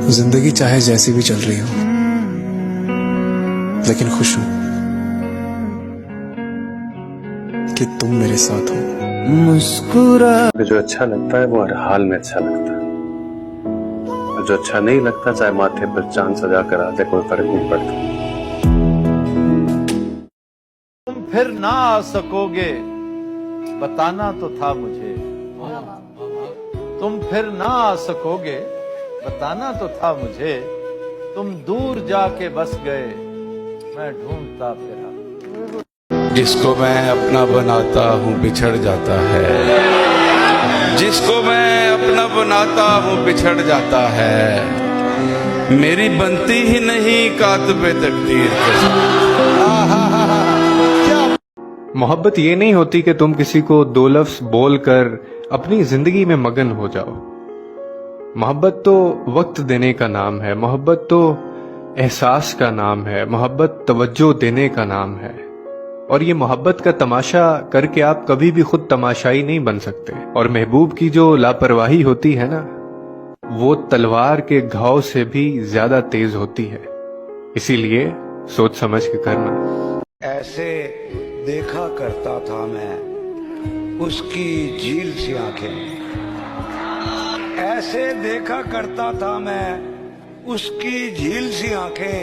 जिंदगी चाहे जैसी भी चल रही हो, लेकिन खुश हूं कि तुम मेरे साथ हो। मुस्कुरा जो अच्छा लगता है वो हर हाल में अच्छा लगता है, और जो अच्छा नहीं लगता चाहे माथे पर चांद सजा कर आ जाए, कोई फर्क नहीं पड़ता। तुम फिर ना आ सकोगे बताना तो था मुझे, तुम फिर ना आ सकोगे बताना तो था मुझे, तुम दूर जाके बस गए मैं ढूंढता फिरा। जिसको मैं अपना बनाता हूँ बिछड़ जाता है, जिसको मैं अपना बनाता हूँ बिछड़ जाता है, मेरी बनती ही नहीं कातबे तकदीर के साथ। मोहब्बत ये नहीं होती कि तुम किसी को दो लफ्ज बोलकर अपनी जिंदगी में मगन हो जाओ। मोहब्बत तो वक्त देने का नाम है, मोहब्बत तो एहसास का नाम है, मोहब्बत तवज्जो देने का नाम है। और ये मोहब्बत का तमाशा करके आप कभी भी खुद तमाशाई नहीं बन सकते। और महबूब की जो लापरवाही होती है ना, वो तलवार के घाव से भी ज्यादा तेज होती है। इसीलिए सोच समझ के करना। ऐसे देखा करता था मैं उसकी झील सी आंखें, ऐसे देखा करता था मैं उसकी झील सी आंखें,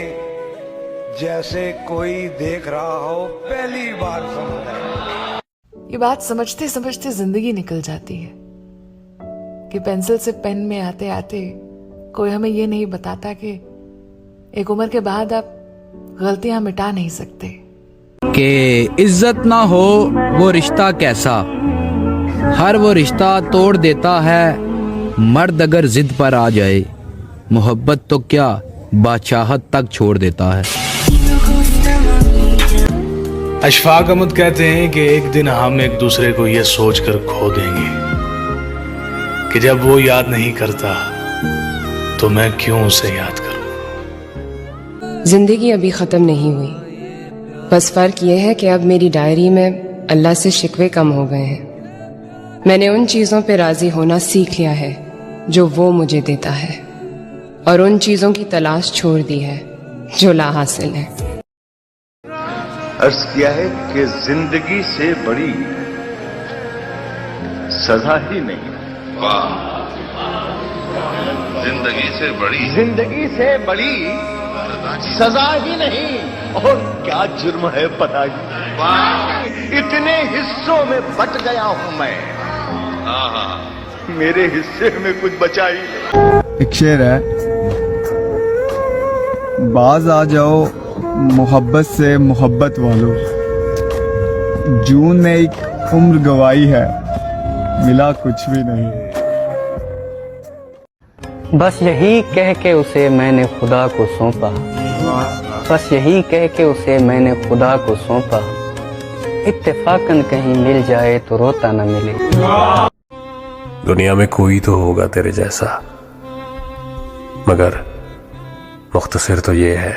जैसे कोई देख रहा हो पहली बार समझ। ये बात समझते समझते जिंदगी निकल जाती है कि पेंसिल से पेन में आते आते कोई हमें ये नहीं बताता कि एक उम्र के बाद आप गलतियां मिटा नहीं सकते। के इज्जत ना हो वो रिश्ता कैसा, हर वो रिश्ता तोड़ देता है मर्द अगर जिद पर आ जाए, मोहब्बत तो क्या बादशाहत तक छोड़ देता है। अशफाक अहमद कहते हैं कि एक दिन हम एक दूसरे को यह सोचकर खो देंगे कि जब वो याद नहीं करता तो मैं क्यों उसे याद करूं। जिंदगी अभी खत्म नहीं हुई, बस फर्क यह है कि अब मेरी डायरी में अल्लाह से शिकवे कम हो गए हैं। मैंने उन चीजों पे राजी होना सीख लिया है जो वो मुझे देता है, और उन चीजों की तलाश छोड़ दी है जो ला हासिल है। अर्ज किया है कि जिंदगी से बड़ी सजा ही नहीं। वाह, जिंदगी से बड़ी सजा ही नहीं, और क्या जुर्म है पता ही। इतने हिस्सों में बट गया हूं मैं, मेरे हिस्से में कुछ बचा ही नहीं। एक शेर है, बाज आ जाओ मोहब्बत से मोहब्बत वालों, जून में एक उम्र गवाई है मिला कुछ भी नहीं। बस यही कह के उसे मैंने खुदा को सौंपा, बस यही कह के उसे मैंने खुदा को सौंपा, इत्तेफाकन कहीं मिल जाए तो रोता न मिले। दुनिया में कोई तो होगा तेरे जैसा, मगर मुख्तसर तो ये है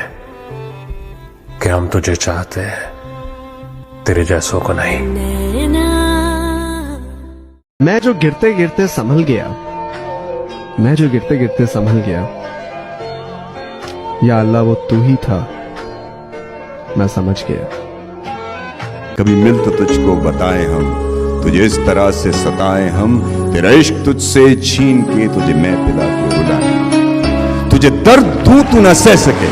कि हम तुझे चाहते हैं, तेरे जैसों को नहीं। मैं जो गिरते गिरते संभल गया, मैं जो गिरते गिरते संभल गया, या अल्लाह वो तू ही था, मैं समझ गया। कभी मिल तो तुझको बताएं हम, तुझे इस तरह से सताएं हम, तेरा इश्क तुझसे छीन के तुझे मैं पिला के रुलाएं। तुझे दर्द दूं तू न सह सके,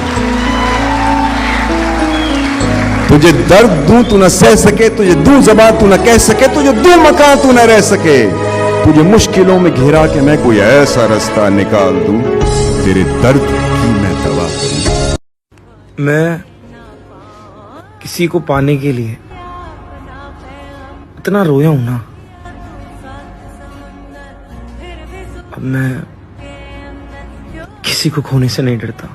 तुझे दर्द दूं तू न सह सके, तुझे दूं ज़बान तू न कह सके, तुझे दूं मकान तू न रह सके, तुझे मुश्किलों में घेरा के मैं कोई ऐसा रास्ता निकाल दूं, तेरे दर्द की मैं दवा करूं। मैं किसी को पाने के लिए इतना रोया हूं ना, अब मैं किसी को खोने से नहीं डरता।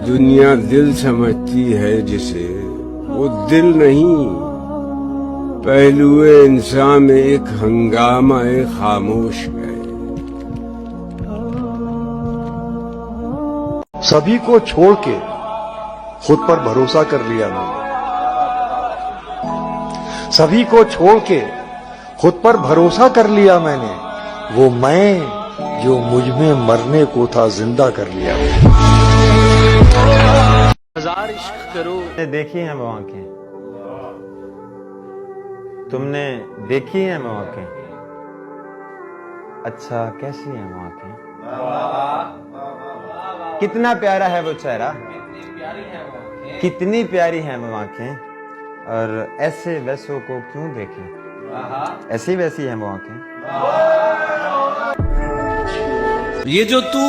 दुनिया दिल समझती है जिसे, वो दिल नहीं, पहलुए इंसान में एक हंगामा एक खामोश है। सभी को छोड़ के खुद पर भरोसा कर लिया मैंने, सभी को छोड़ के खुद पर भरोसा कर लिया मैंने, वो मैं जो मुझ में मरने को था जिंदा कर लिया। हजार इश्क करो। देखी हैं वो आंखें, तुमने देखी हैं वो आंखें, अच्छा कैसी हैं वो आंखें, कितना प्यारा है वो चेहरा, कितनी प्यारी हैं वो आंखें, और ऐसे वैसों को क्यों देखें, ऐसी वैसी हैं वो आंखें। ये जो तू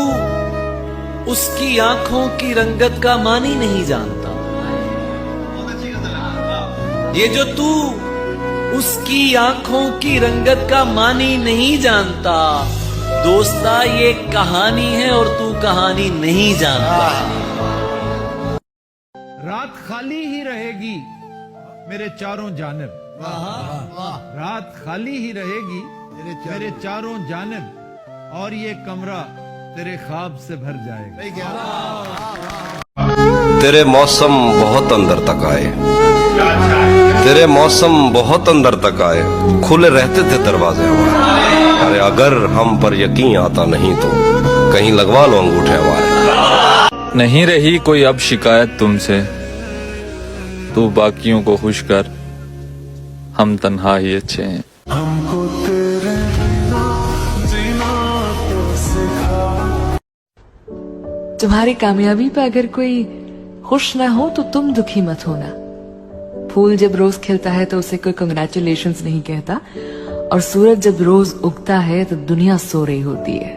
उसकी आंखों की रंगत का मानी नहीं जानता, ये जो तू उसकी आंखों की रंगत का मानी नहीं जानता, दोस्ता ये कहानी है और तू कहानी नहीं जानता। रात खाली ही रहेगी मेरे चारों जानिब, रात खाली ही रहेगी मेरे चारों जानिब, और ये कमरा तेरे ख्वाब से भर जाएगा। तेरे मौसम बहुत अंदर तक आए, तेरे मौसम बहुत अंदर तक आए, खुले रहते थे दरवाजे हमारे। अरे अगर हम पर यकीन आता नहीं तो कहीं लगवा लो अंगूठे हमारे। नहीं रही कोई अब शिकायत तुमसे, तू बाकियों को खुश कर, हम तन्हा ही अच्छे हैं। हमको तेरे जीना तो सिखा। तुम्हारी कामयाबी पे अगर कोई खुश ना हो तो तुम दुखी मत होना। फूल जब रोज खिलता है तो उसे कोई कंग्रेचुलेशंस नहीं कहता, और सूरज जब रोज उगता है तो दुनिया सो रही होती है।